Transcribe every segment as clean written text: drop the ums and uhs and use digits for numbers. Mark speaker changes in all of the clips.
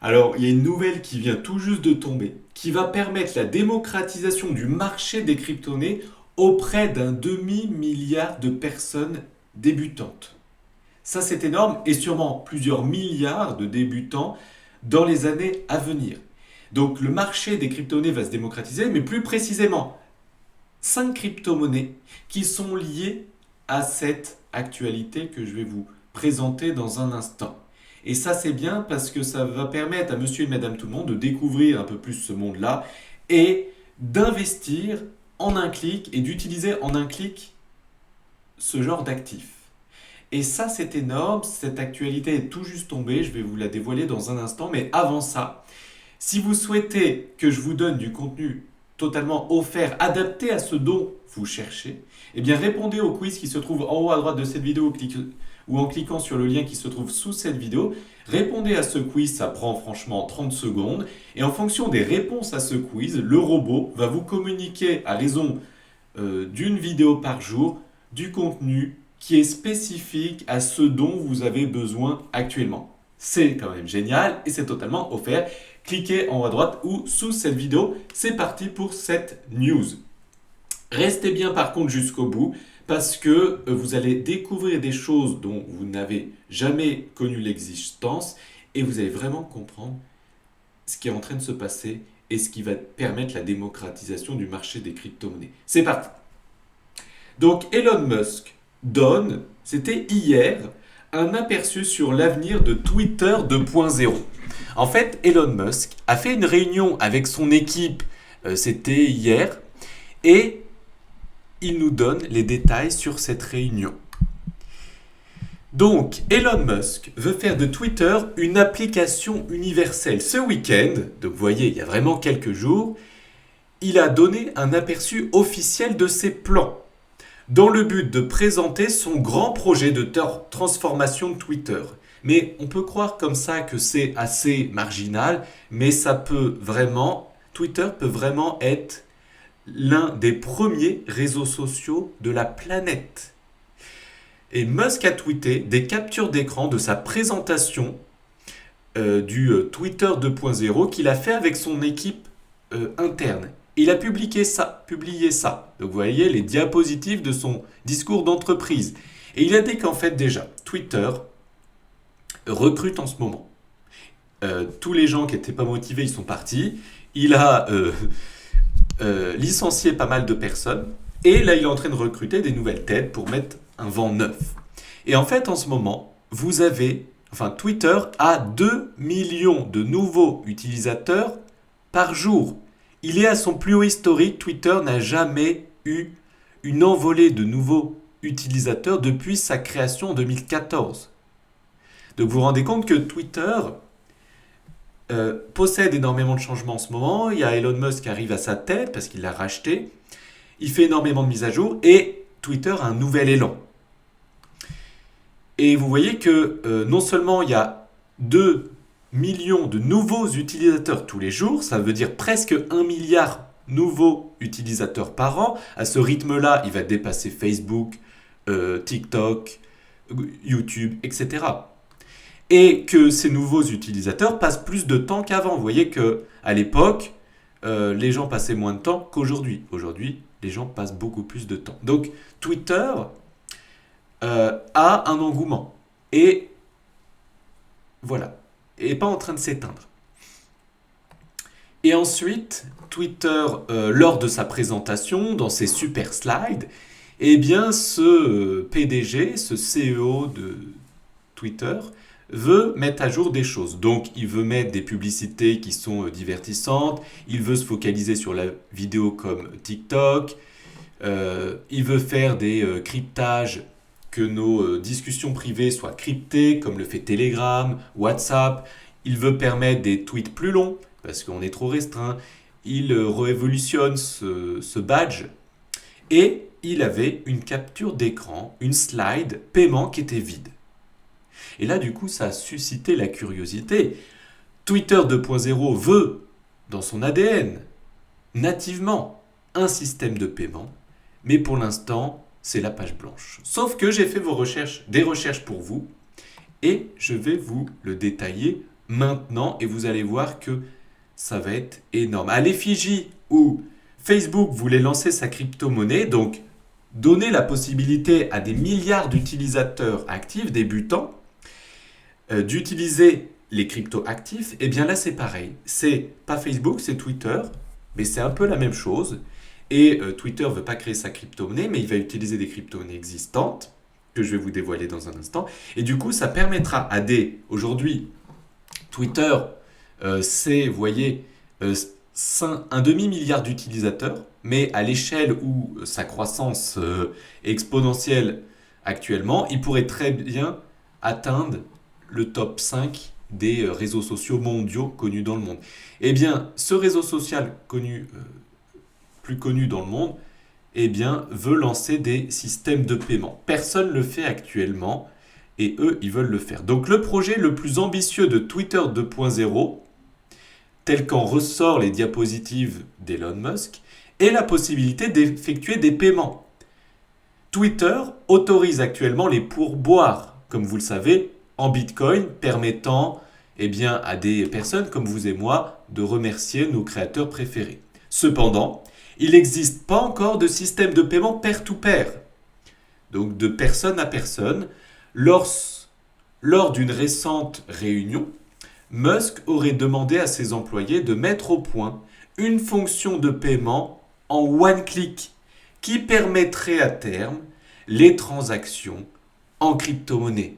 Speaker 1: Alors, il y a une nouvelle qui vient tout juste de tomber, qui va permettre la démocratisation du marché des crypto-monnaies auprès d'un demi-milliard de personnes débutantes. Ça, c'est énorme et sûrement plusieurs milliards de débutants dans les années à venir. Donc, le marché des crypto-monnaies va se démocratiser, mais plus précisément, 5 crypto-monnaies qui sont liées à cette actualité que je vais vous présenter dans un instant. Et ça, c'est bien parce que ça va permettre à monsieur et madame tout le monde de découvrir un peu plus ce monde-là et d'investir en un clic et d'utiliser en un clic ce genre d'actifs. Et ça, c'est énorme. Cette actualité est tout juste tombée. Je vais vous la dévoiler dans un instant. Mais avant ça, si vous souhaitez que je vous donne du contenu totalement offert, adapté à ce dont vous cherchez, eh bien répondez au quiz qui se trouve en haut à droite de cette vidéo ou en cliquant sur le lien qui se trouve sous cette vidéo. Répondez à ce quiz, ça prend franchement 30 secondes. Et en fonction des réponses à ce quiz, le robot va vous communiquer à raison d'une vidéo par jour du contenu qui est spécifique à ce dont vous avez besoin actuellement. C'est quand même génial et c'est totalement offert. Cliquez en haut à droite ou sous cette vidéo. C'est parti pour cette news. Restez bien par contre jusqu'au bout parce que vous allez découvrir des choses dont vous n'avez jamais connu l'existence et vous allez vraiment comprendre ce qui est en train de se passer et ce qui va permettre la démocratisation du marché des crypto-monnaies. C'est parti. Donc Elon Musk donne, c'était hier, un aperçu sur l'avenir de Twitter 2.0. En fait, Elon Musk a fait une réunion avec son équipe, c'était hier, et il nous donne les détails sur cette réunion. Donc, Elon Musk veut faire de Twitter une application universelle. Ce week-end, donc vous voyez, il y a vraiment quelques jours, il a donné un aperçu officiel de ses plans, dans le but de présenter son grand projet de transformation de Twitter. Mais on peut croire comme ça que c'est assez marginal, mais Twitter peut vraiment être l'un des premiers réseaux sociaux de la planète. Et Musk a tweeté des captures d'écran de sa présentation du Twitter 2.0 qu'il a fait avec son équipe interne. Il a publié ça. Donc vous voyez les diapositives de son discours d'entreprise. Et il a dit qu'en fait déjà, Twitter recrute en ce moment. Tous les gens qui n'étaient pas motivés, ils sont partis. Il a licencié pas mal de personnes. Et là, il est en train de recruter des nouvelles têtes pour mettre un vent neuf. Et en fait, en ce moment, Twitter a 2 millions de nouveaux utilisateurs par jour. Il est à son plus haut historique. Twitter n'a jamais eu une envolée de nouveaux utilisateurs depuis sa création en 2014. Donc vous vous rendez compte que Twitter possède énormément de changements en ce moment. Il y a Elon Musk qui arrive à sa tête parce qu'il l'a racheté. Il fait énormément de mises à jour et Twitter a un nouvel élan. Et vous voyez que non seulement il y a 2 millions de nouveaux utilisateurs tous les jours, ça veut dire presque 1 milliard de nouveaux utilisateurs par an. À ce rythme-là, il va dépasser Facebook, TikTok, YouTube, etc. Et que ces nouveaux utilisateurs passent plus de temps qu'avant. Vous voyez qu'à l'époque, les gens passaient moins de temps qu'aujourd'hui. Aujourd'hui, les gens passent beaucoup plus de temps. Donc, Twitter a un engouement. Et voilà. Et pas en train de s'éteindre. Et ensuite, Twitter, lors de sa présentation, dans ses super slides, eh bien, ce PDG, ce CEO de Twitter, veut mettre à jour des choses. Donc, il veut mettre des publicités qui sont divertissantes, il veut se focaliser sur la vidéo comme TikTok, il veut faire des cryptages, que nos discussions privées soient cryptées, comme le fait Telegram, WhatsApp. Il veut permettre des tweets plus longs, parce qu'on est trop restreint. Il révolutionne ce badge. Et il avait une capture d'écran, une slide paiement qui était vide. Et là, du coup, ça a suscité la curiosité. Twitter 2.0 veut, dans son ADN, nativement, un système de paiement. Mais pour l'instant, c'est la page blanche. Sauf que j'ai fait des recherches pour vous, et je vais vous le détailler maintenant et vous allez voir que ça va être énorme. À l'effigie où Facebook voulait lancer sa crypto-monnaie, donc donner la possibilité à des milliards d'utilisateurs actifs, débutants, d'utiliser les crypto-actifs, et bien là c'est pareil. C'est pas Facebook, c'est Twitter, mais c'est un peu la même chose. Et Twitter ne veut pas créer sa crypto-monnaie, mais il va utiliser des crypto-monnaies existantes, que je vais vous dévoiler dans un instant. Et du coup, ça permettra à aujourd'hui, Twitter, c'est, vous voyez, un demi-milliard d'utilisateurs, mais à l'échelle où sa croissance est exponentielle actuellement, il pourrait très bien atteindre le top 5 des réseaux sociaux mondiaux connus dans le monde. Eh bien, ce réseau social plus connu dans le monde, eh bien, veut lancer des systèmes de paiement. Personne ne le fait actuellement et eux, ils veulent le faire. Donc le projet le plus ambitieux de Twitter 2.0, tel qu'en ressort les diapositives d'Elon Musk, est la possibilité d'effectuer des paiements. Twitter autorise actuellement les pourboires, comme vous le savez, en Bitcoin, permettant à des personnes comme vous et moi de remercier nos créateurs préférés. Cependant, il n'existe pas encore de système de paiement pair-to-pair, donc de personne à personne. Lors d'une récente réunion, Musk aurait demandé à ses employés de mettre au point une fonction de paiement en one-click qui permettrait à terme les transactions en crypto-monnaie.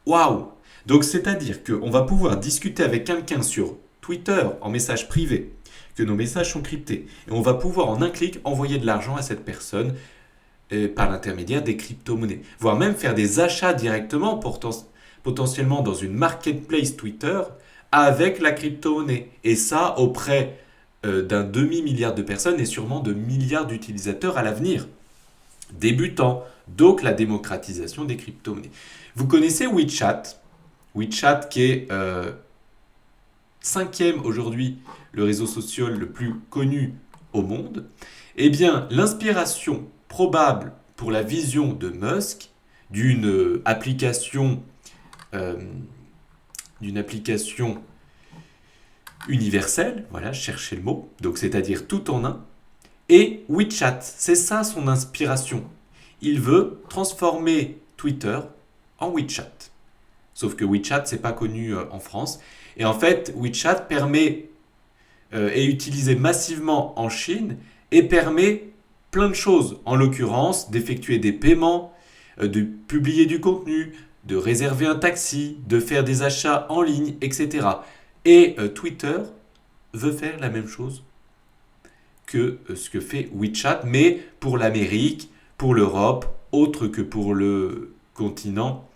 Speaker 1: Waouh! Donc c'est-à-dire qu'on va pouvoir discuter avec quelqu'un sur Twitter en message privé, que nos messages sont cryptés, et on va pouvoir en un clic envoyer de l'argent à cette personne par l'intermédiaire des crypto-monnaies, voire même faire des achats directement potentiellement dans une marketplace Twitter avec la crypto-monnaie. Et ça auprès d'un demi-milliard de personnes et sûrement de milliards d'utilisateurs à l'avenir. Débutant, donc la démocratisation des crypto-monnaies. Vous connaissez WeChat, WeChat qui est cinquième aujourd'hui le réseau social le plus connu au monde. Eh bien, l'inspiration probable pour la vision de Musk d'une application universelle, voilà, cherchez le mot, donc c'est-à-dire tout en un, et WeChat, c'est ça son inspiration. Il veut transformer Twitter en WeChat. Sauf que WeChat, c'est pas connu en France. Et en fait, WeChat est utilisé massivement en Chine et permet plein de choses. En l'occurrence, d'effectuer des paiements, de publier du contenu, de réserver un taxi, de faire des achats en ligne, etc. Et Twitter veut faire la même chose que ce que fait WeChat, mais pour l'Amérique, pour l'Europe, autre que pour le continent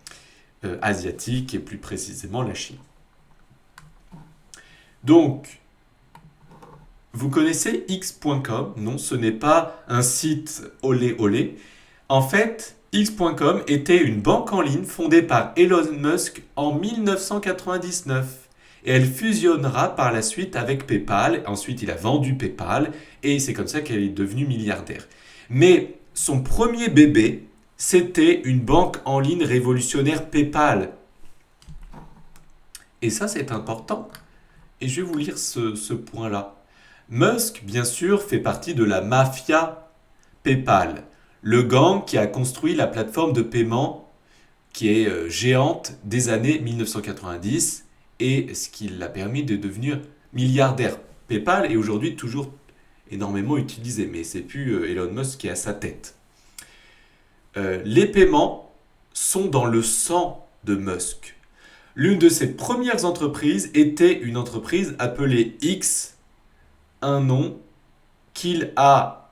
Speaker 1: asiatique et plus précisément la Chine. Donc, vous connaissez X.com? Non, ce n'est pas un site olé olé. En fait, X.com était une banque en ligne fondée par Elon Musk en 1999. Et elle fusionnera par la suite avec PayPal. Ensuite, il a vendu PayPal et c'est comme ça qu'elle est devenue milliardaire. Mais son premier bébé, c'était une banque en ligne révolutionnaire PayPal. Et ça, c'est important. Et je vais vous lire ce point-là. Musk, bien sûr, fait partie de la mafia PayPal, le gang qui a construit la plateforme de paiement qui est géante des années 1990 et ce qui l'a permis de devenir milliardaire. PayPal est aujourd'hui toujours énormément utilisé, mais c'est plus Elon Musk qui est à sa tête. Les paiements sont dans le sang de Musk. L'une de ses premières entreprises était une entreprise appelée X, un nom qu'il a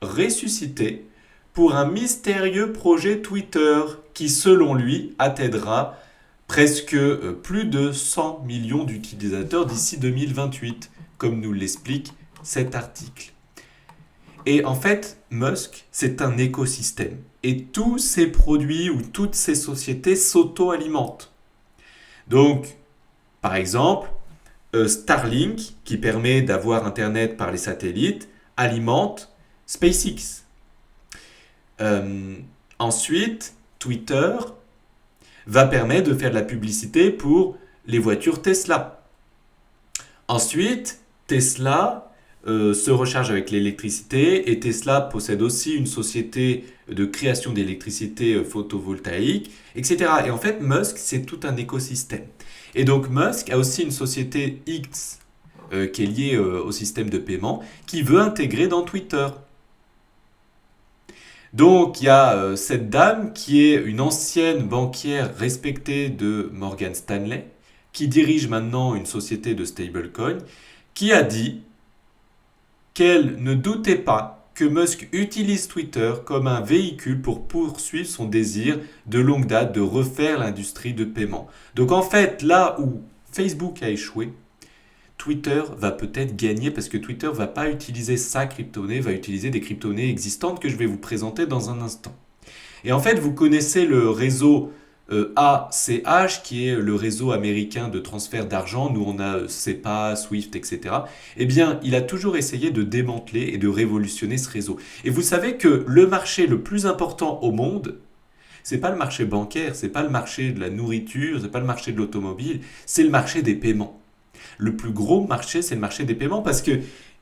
Speaker 1: ressuscité pour un mystérieux projet Twitter qui, selon lui, atteindra presque plus de 100 millions d'utilisateurs d'ici 2028, comme nous l'explique cet article. Et en fait, Musk, c'est un écosystème. Et tous ces produits ou toutes ces sociétés s'auto-alimentent. Donc, par exemple, Starlink, qui permet d'avoir Internet par les satellites, alimente SpaceX. Ensuite, Twitter va permettre de faire de la publicité pour les voitures Tesla. Ensuite, Tesla se recharge avec l'électricité et Tesla possède aussi une société de création d'électricité photovoltaïque, etc. Et en fait, Musk, c'est tout un écosystème. Et donc, Musk a aussi une société X qui est liée au système de paiement qui veut intégrer dans Twitter. Donc, il y a cette dame qui est une ancienne banquière respectée de Morgan Stanley, qui dirige maintenant une société de stablecoin, qui a dit qu'elle ne doutait pas que Musk utilise Twitter comme un véhicule pour poursuivre son désir de longue date de refaire l'industrie de paiement. Donc en fait, là où Facebook a échoué, Twitter va peut-être gagner parce que Twitter ne va pas utiliser sa crypto-monnaie, va utiliser des crypto-monnaies existantes que je vais vous présenter dans un instant. Et en fait, vous connaissez le réseau ACH, qui est le réseau américain de transfert d'argent. Nous, on a SEPA, SWIFT, etc. Eh bien, il a toujours essayé de démanteler et de révolutionner ce réseau. Et vous savez que le marché le plus important au monde, c'est pas le marché bancaire, c'est pas le marché de la nourriture, c'est pas le marché de l'automobile, c'est le marché des paiements. Le plus gros marché, c'est le marché des paiements parce que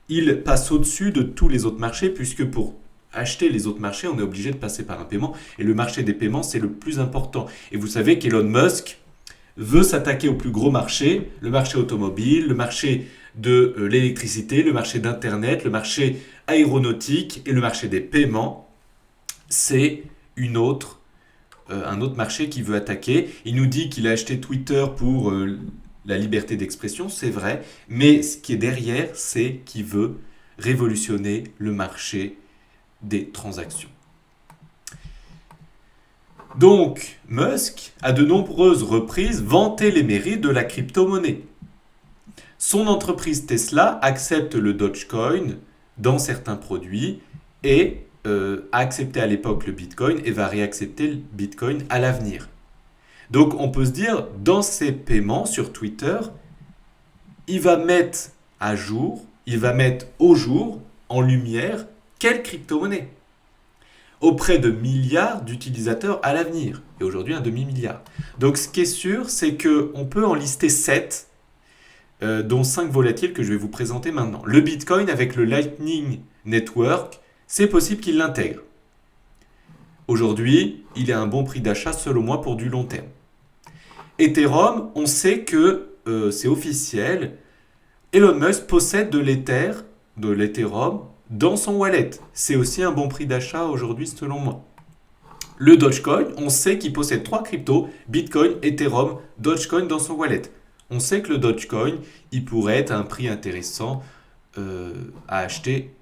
Speaker 1: il passe au-dessus de tous les autres marchés, puisque pour acheter les autres marchés, on est obligé de passer par un paiement. Et le marché des paiements, c'est le plus important. Et vous savez qu'Elon Musk veut s'attaquer au plus gros marché, le marché automobile, le marché de l'électricité, le marché d'Internet, le marché aéronautique et le marché des paiements. C'est un autre marché qu'il veut attaquer. Il nous dit qu'il a acheté Twitter pour la liberté d'expression, c'est vrai. Mais ce qui est derrière, c'est qu'il veut révolutionner le marché des transactions. Donc, Musk a de nombreuses reprises vanté les mérites de la crypto-monnaie. Son entreprise Tesla accepte le Dogecoin dans certains produits et a accepté à l'époque le Bitcoin et va réaccepter le Bitcoin à l'avenir. Donc, on peut se dire, dans ses paiements sur Twitter, il va mettre à jour, il va mettre au jour, en lumière, quelle crypto-monnaie auprès de milliards d'utilisateurs à l'avenir. Et aujourd'hui, un demi-milliard. Donc, ce qui est sûr, c'est qu'on peut en lister 7, dont 5 volatiles que je vais vous présenter maintenant. Le Bitcoin avec le Lightning Network, c'est possible qu'il l'intègre. Aujourd'hui, il est à un bon prix d'achat, selon moi, pour du long terme. Ethereum, on sait que c'est officiel. Elon Musk possède de l'Ethereum, dans son wallet. C'est aussi un bon prix d'achat aujourd'hui selon moi. Le Dogecoin, on sait qu'il possède 3 cryptos, Bitcoin, Ethereum, Dogecoin dans son wallet. On sait que le Dogecoin, il pourrait être à un prix intéressant à acheter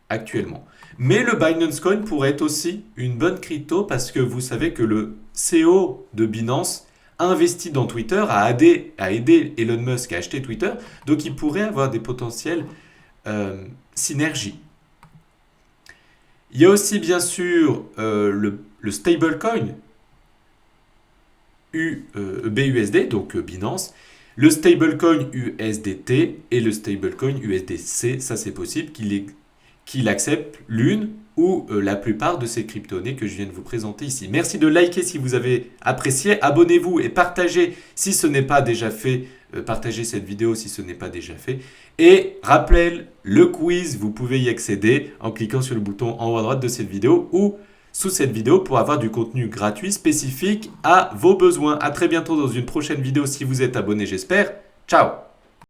Speaker 1: actuellement. Mais le Binance Coin pourrait être aussi une bonne crypto parce que vous savez que le CEO de Binance a investi dans Twitter, a aidé Elon Musk à acheter Twitter, donc il pourrait avoir des potentielles synergies. Il y a aussi bien sûr le stablecoin BUSD, donc Binance, le stablecoin USDT et le stablecoin USDC. Ça, c'est possible qu'il accepte l'une ou la plupart de ces crypto-monnaies que je viens de vous présenter ici. Merci de liker si vous avez apprécié, abonnez-vous et partagez si ce n'est pas déjà fait. Partagez cette vidéo si ce n'est pas déjà fait. Et rappel, le quiz, vous pouvez y accéder en cliquant sur le bouton en haut à droite de cette vidéo ou sous cette vidéo pour avoir du contenu gratuit spécifique à vos besoins. À très bientôt dans une prochaine vidéo si vous êtes abonné, j'espère. Ciao!